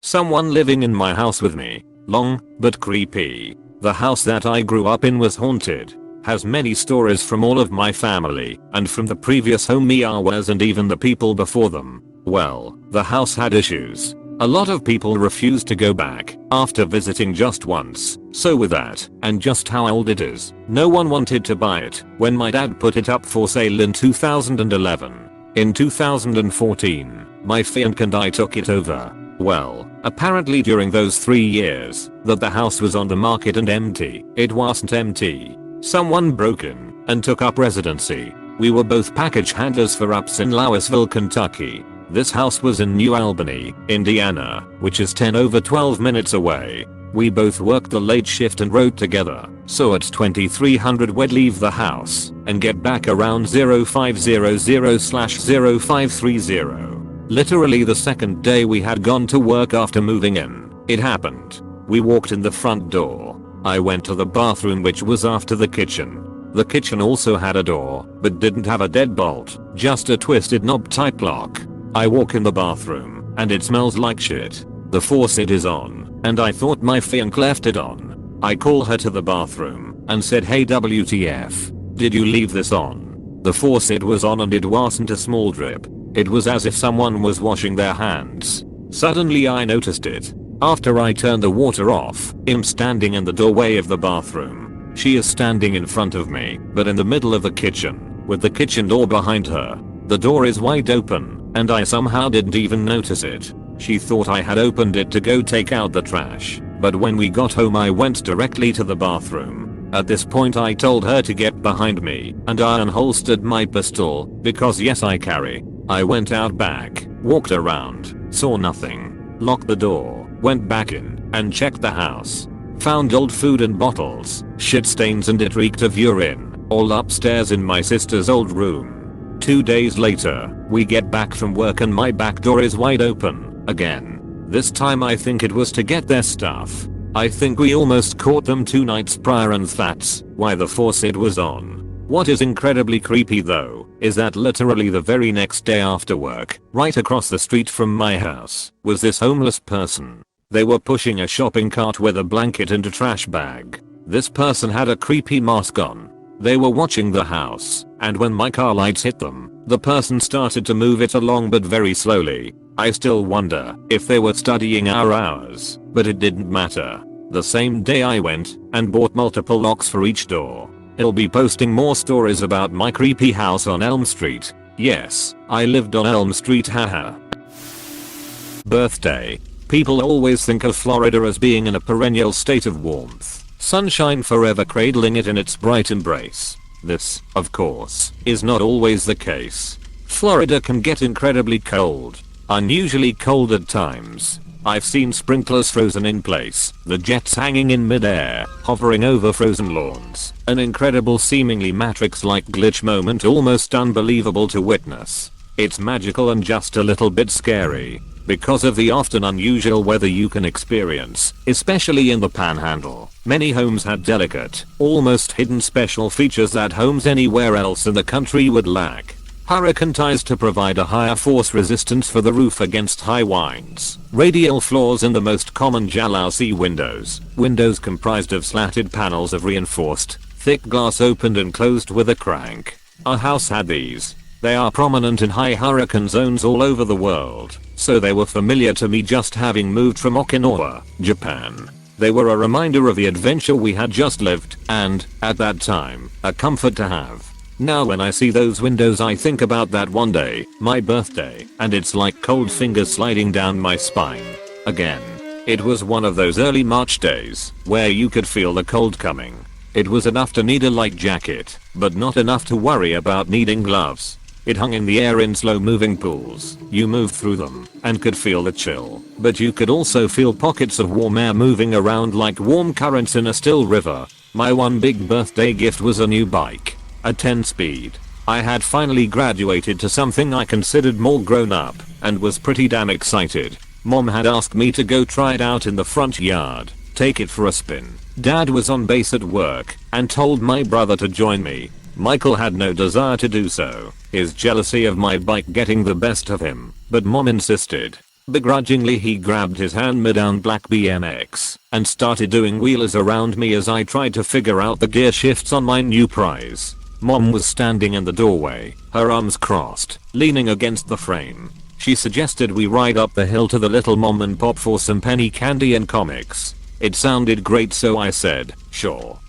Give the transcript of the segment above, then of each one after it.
Someone living in my house with me. Long, but creepy. The house that I grew up in was haunted. Has many stories from all of my family, and from the previous home was and even the people before them. Well, the house had issues. A lot of people refused to go back after visiting just once. So with that, and just how old it is, no one wanted to buy it when my dad put it up for sale in 2011. In 2014, my fiance and I took it over. Well, apparently during those 3 years that the house was on the market and empty, it wasn't empty. Someone broke in and took up residency. We were both package handlers for ups in Louisville, Kentucky. This house was in New Albany, Indiana, which is 10 over 12 minutes away. We both worked the late shift and rode together, so at 2300 we'd leave the house and get back around 0500/0530. Literally the second day we had gone to work after moving in, it happened. We walked in the front door. I went to the bathroom, which was after the kitchen. The kitchen also had a door, but didn't have a deadbolt, just a twisted knob type lock. I walk in the bathroom, and it smells like shit. The faucet is on, and I thought my fiance left it on. I call her to the bathroom, and said, "Hey WTF, did you leave this on?" The faucet was on and it wasn't a small drip. It was as if someone was washing their hands. Suddenly I noticed it. After I turned the water off, I'm standing in the doorway of the bathroom. She is standing in front of me, but in the middle of the kitchen, with the kitchen door behind her. The door is wide open, and I somehow didn't even notice it. She thought I had opened it to go take out the trash, but when we got home I went directly to the bathroom. At this point I told her to get behind me, and I unholstered my pistol, because yes I carry. I went out back, walked around, saw nothing, locked the door, went back in, and checked the house. Found old food and bottles, shit stains, and it reeked of urine, all upstairs in my sister's old room. 2 days later, we get back from work and my back door is wide open, again. This time I think it was to get their stuff. I think we almost caught them 2 nights prior, and that's why the faucet was on. What is incredibly creepy though, is that literally the very next day after work, right across the street from my house, was this homeless person. They were pushing a shopping cart with a blanket and a trash bag. This person had a creepy mask on. They were watching the house, and when my car lights hit them, the person started to move it along, but very slowly. I still wonder if they were studying our hours, but it didn't matter. The same day I went and bought multiple locks for each door. I'll be posting more stories about my creepy house on Elm Street. Yes, I lived on Elm Street, haha. Birthday. People always think of Florida as being in a perennial state of warmth, sunshine forever cradling it in its bright embrace. This, of course, is not always the case. Florida can get incredibly cold, unusually cold at times. I've seen sprinklers frozen in place, the jets hanging in midair, hovering over frozen lawns, an incredible seemingly Matrix-like glitch moment, almost unbelievable to witness. It's magical and just a little bit scary, because of the often unusual weather you can experience, especially in the Panhandle. Many homes had delicate, almost hidden special features that homes anywhere else in the country would lack. Hurricane ties to provide a higher force resistance for the roof against high winds. Radial floors in the most common jalousie windows. Windows comprised of slatted panels of reinforced, thick glass opened and closed with a crank. Our house had these. They are prominent in high hurricane zones all over the world, so they were familiar to me just having moved from Okinawa, Japan. They were a reminder of the adventure we had just lived, and, at that time, a comfort to have. Now when I see those windows I think about that one day, my birthday, and it's like cold fingers sliding down my spine. Again. It was one of those early March days, where you could feel the cold coming. It was enough to need a light jacket, but not enough to worry about needing gloves. It hung in the air in slow moving pools. You moved through them, and could feel the chill, but you could also feel pockets of warm air moving around like warm currents in a still river. My one big birthday gift was a new bike. A 10-speed. I had finally graduated to something I considered more grown up, and was pretty damn excited. Mom had asked me to go try it out in the front yard, take it for a spin. Dad was on base at work, and told my brother to join me. Michael had no desire to do so, his jealousy of my bike getting the best of him, but Mom insisted. Begrudgingly he grabbed his hand-me-down black BMX and started doing wheelers around me as I tried to figure out the gear shifts on my new prize. Mom was standing in the doorway, her arms crossed, leaning against the frame. She suggested we ride up the hill to the little mom and pop for some penny candy and comics. It sounded great, so I said, sure.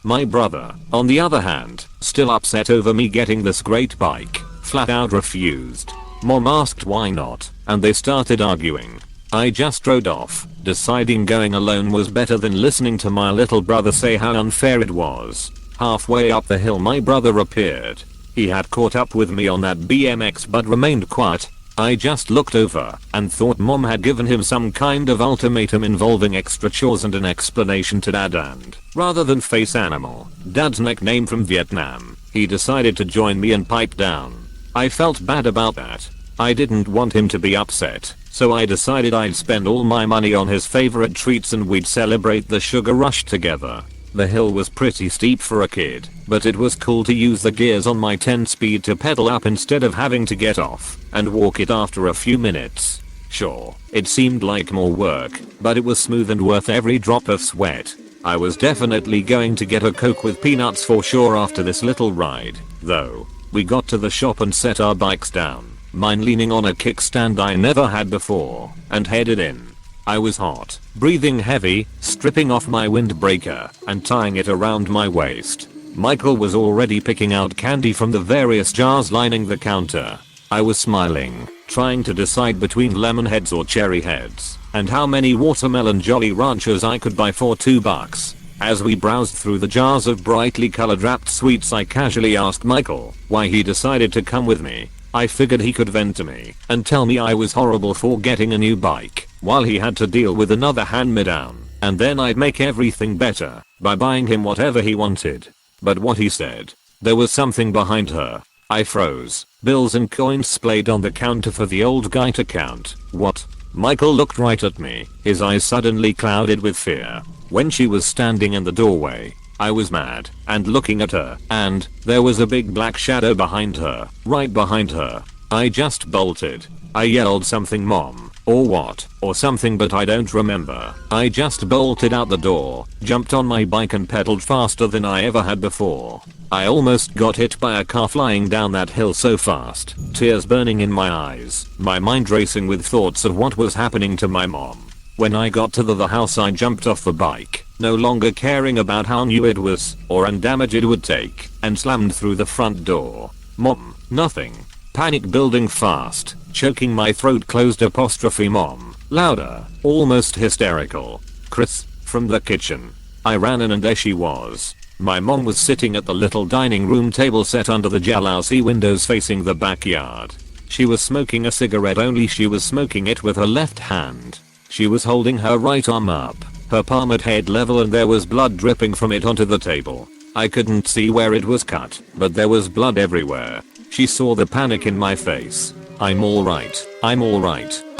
My brother, on the other hand, still upset over me getting this great bike, flat out refused. Mom asked why not, and they started arguing. I just rode off, deciding going alone was better than listening to my little brother say how unfair it was. Halfway up the hill my brother appeared. He had caught up with me on that BMX but remained quiet. I just looked over and thought Mom had given him some kind of ultimatum involving extra chores and an explanation to Dad, and rather than face animal, Dad's nickname from Vietnam, he decided to join me and pipe down. I felt bad about that. I didn't want him to be upset, so I decided I'd spend all my money on his favorite treats and we'd celebrate the sugar rush together. The hill was pretty steep for a kid, but it was cool to use the gears on my 10-speed to pedal up instead of having to get off and walk it after a few minutes. Sure, it seemed like more work, but it was smooth and worth every drop of sweat. I was definitely going to get a Coke with peanuts for sure after this little ride, though. We got to the shop and set our bikes down, mine leaning on a kickstand I never had before, and headed in. I was hot, breathing heavy, stripping off my windbreaker and tying it around my waist. Michael was already picking out candy from the various jars lining the counter. I was smiling, trying to decide between lemon heads or cherry heads, and how many watermelon Jolly Ranchers I could buy for $2. As we browsed through the jars of brightly colored wrapped sweets, I casually asked Michael why he decided to come with me. I figured he could vent to me and tell me I was horrible for getting a new bike, while he had to deal with another hand-me-down, and then I'd make everything better by buying him whatever he wanted. But what he said, there was something behind her. I froze. Bills and coins splayed on the counter for the old guy to count. What? Michael looked right at me, his eyes suddenly clouded with fear. When she was standing in the doorway, I was mad and looking at her, and there was a big black shadow behind her, right behind her. I just bolted. I yelled something, Mom, or what, or something, but I don't remember. I just bolted out the door, jumped on my bike and pedaled faster than I ever had before. I almost got hit by a car flying down that hill so fast, tears burning in my eyes, my mind racing with thoughts of what was happening to my mom. When I got to the house I jumped off the bike, no longer caring about how new it was or any damage it would take, and slammed through the front door. Mom, nothing. Panic building fast, choking my throat closed. Apostrophe Mom, louder, almost hysterical. Chris, from the kitchen. I ran in and there she was. My mom was sitting at the little dining room table set under the jalousie windows facing the backyard. She was smoking a cigarette, only she was smoking it with her left hand. She was holding her right arm up, her palm at head level, and there was blood dripping from it onto the table. I couldn't see where it was cut, but there was blood everywhere. She saw the panic in my face. I'm alright,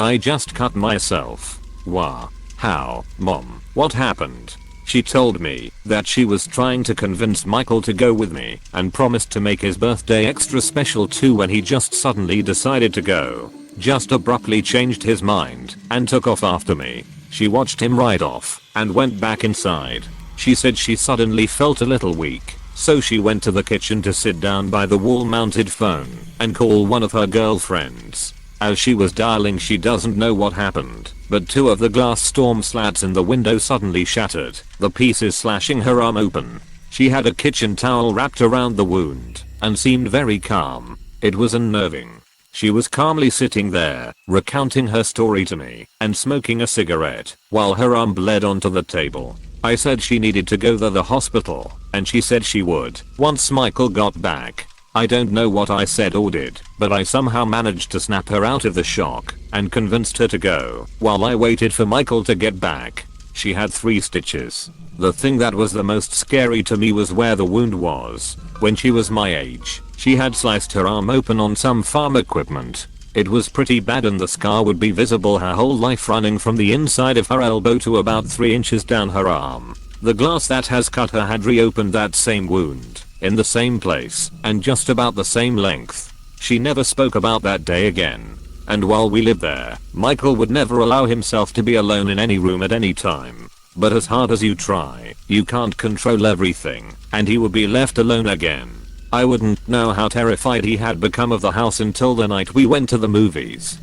I just cut myself. Wah. How, Mom, what happened? She told me that she was trying to convince Michael to go with me and promised to make his birthday extra special too, when he just suddenly decided to go. Just abruptly changed his mind and took off after me. She watched him ride off and went back inside. She said she suddenly felt a little weak, so she went to the kitchen to sit down by the wall-mounted phone and call one of her girlfriends. As she was dialing, she doesn't know what happened, but two of the glass storm slats in the window suddenly shattered, the pieces slashing her arm open. She had a kitchen towel wrapped around the wound and seemed very calm. It was unnerving. She was calmly sitting there, recounting her story to me and smoking a cigarette while her arm bled onto the table. I said she needed to go to the hospital, and she said she would once Michael got back. I don't know what I said or did, but I somehow managed to snap her out of the shock and convinced her to go while I waited for Michael to get back. She had 3 stitches. The thing that was the most scary to me was where the wound was. When she was my age, she had sliced her arm open on some farm equipment. It was pretty bad, and the scar would be visible her whole life, running from the inside of her elbow to about 3 inches down her arm. The glass that has cut her had reopened that same wound, in the same place, and just about the same length. She never spoke about that day again. and while we lived there, Michael would never allow himself to be alone in any room at any time. But as hard as you try, you can't control everything, and he would be left alone again. I wouldn't know how terrified he had become of the house until the night we went to the movies.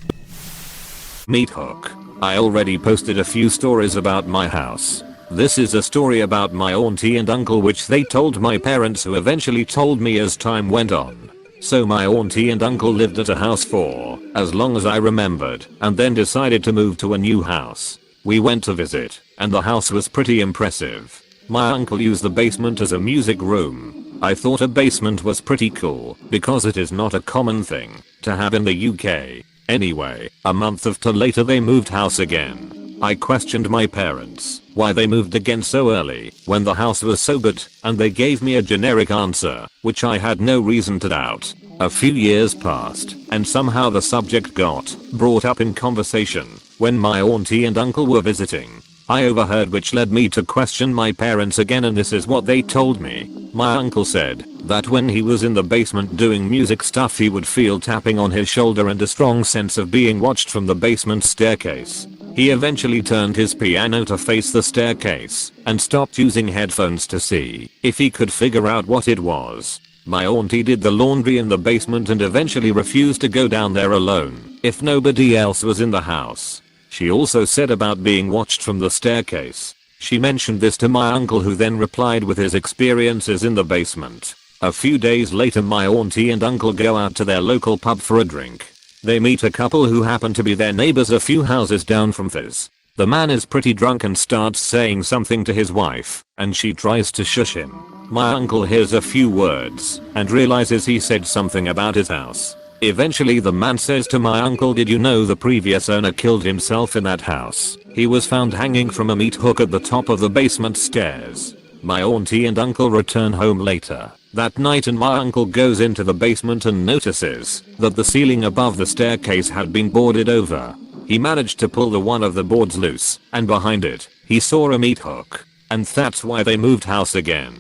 Meet Hook. I already posted a few stories about my house. This is a story about my auntie and uncle which they told my parents who eventually told me as time went on. So my auntie and uncle lived at a house for as long as I remembered and then decided to move to a new house. We went to visit and the house was pretty impressive. My uncle used the basement as a music room. I thought a basement was pretty cool because it is not a common thing to have in the UK. Anyway, a month or two later they moved house again. I questioned my parents why they moved again so early when the house was so good, and they gave me a generic answer which I had no reason to doubt. A few years passed and somehow the subject got brought up in conversation when my auntie and uncle were visiting. I overheard, which led me to question my parents again, and this is what they told me. My uncle said that when he was in the basement doing music stuff he would feel tapping on his shoulder and a strong sense of being watched from the basement staircase. He eventually turned his piano to face the staircase and stopped using headphones to see if he could figure out what it was. My auntie did the laundry in the basement and eventually refused to go down there alone if nobody else was in the house. She also said about being watched from the staircase. She mentioned this to my uncle, who then replied with his experiences in the basement. A few days later my auntie and uncle go out to their local pub for a drink. They meet a couple who happen to be their neighbors a few houses down from this. The man is pretty drunk and starts saying something to his wife, and she tries to shush him. My uncle hears a few words and realizes he said something about his house. Eventually the man says to my uncle, "Did you know the previous owner killed himself in that house? He was found hanging from a meat hook at the top of the basement stairs." My auntie and uncle return home later that night and my uncle goes into the basement and notices that the ceiling above the staircase had been boarded over. He managed to pull one of the boards loose, and behind it, he saw a meat hook. And that's why they moved house again.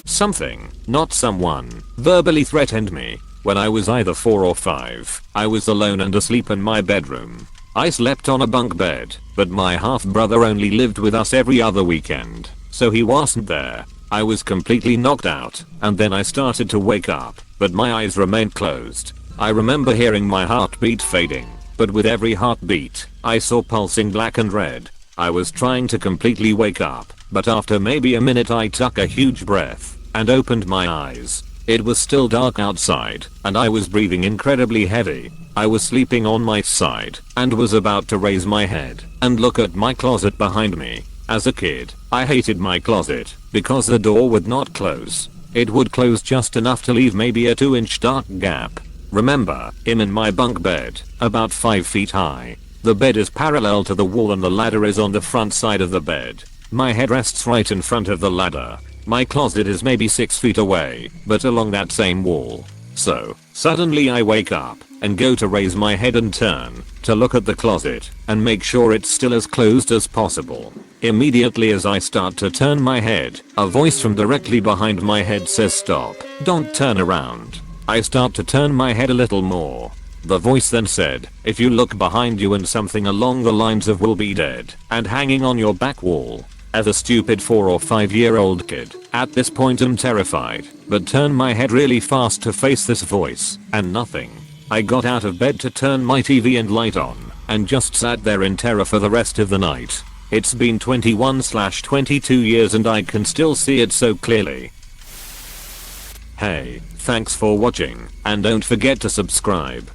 Something, not someone, verbally threatened me. When I was either 4 or 5, I was alone and asleep in my bedroom. I slept on a bunk bed, but my half brother only lived with us every other weekend, so he wasn't there. I was completely knocked out, and then I started to wake up, but my eyes remained closed. I remember hearing my heartbeat fading, but with every heartbeat, I saw pulsing black and red. I was trying to completely wake up, but after maybe a minute I took a huge breath and opened my eyes. It was still dark outside, and I was breathing incredibly heavy. I was sleeping on my side and was about to raise my head and look at my closet behind me. As a kid, I hated my closet because the door would not close. It would close just enough to leave maybe a 2-inch dark gap. Remember, I'm in my bunk bed, about 5 feet high. The bed is parallel to the wall and the ladder is on the front side of the bed. My head rests right in front of the ladder. My closet is maybe 6 feet away, but along that same wall. So, suddenly I wake up and go to raise my head and turn to look at the closet and make sure it's still as closed as possible. Immediately as I start to turn my head, a voice from directly behind my head says, "Stop, don't turn around." I start to turn my head a little more. The voice then said, "If you look behind you," and something along the lines of "will be dead and hanging on your back wall." As a stupid 4 or 5-year-old kid, at this point I'm terrified, but turn my head really fast to face this voice, and nothing. I got out of bed to turn my TV and light on, and just sat there in terror for the rest of the night. It's been 21/22 years and I can still see it so clearly. Hey, thanks for watching, and don't forget to subscribe.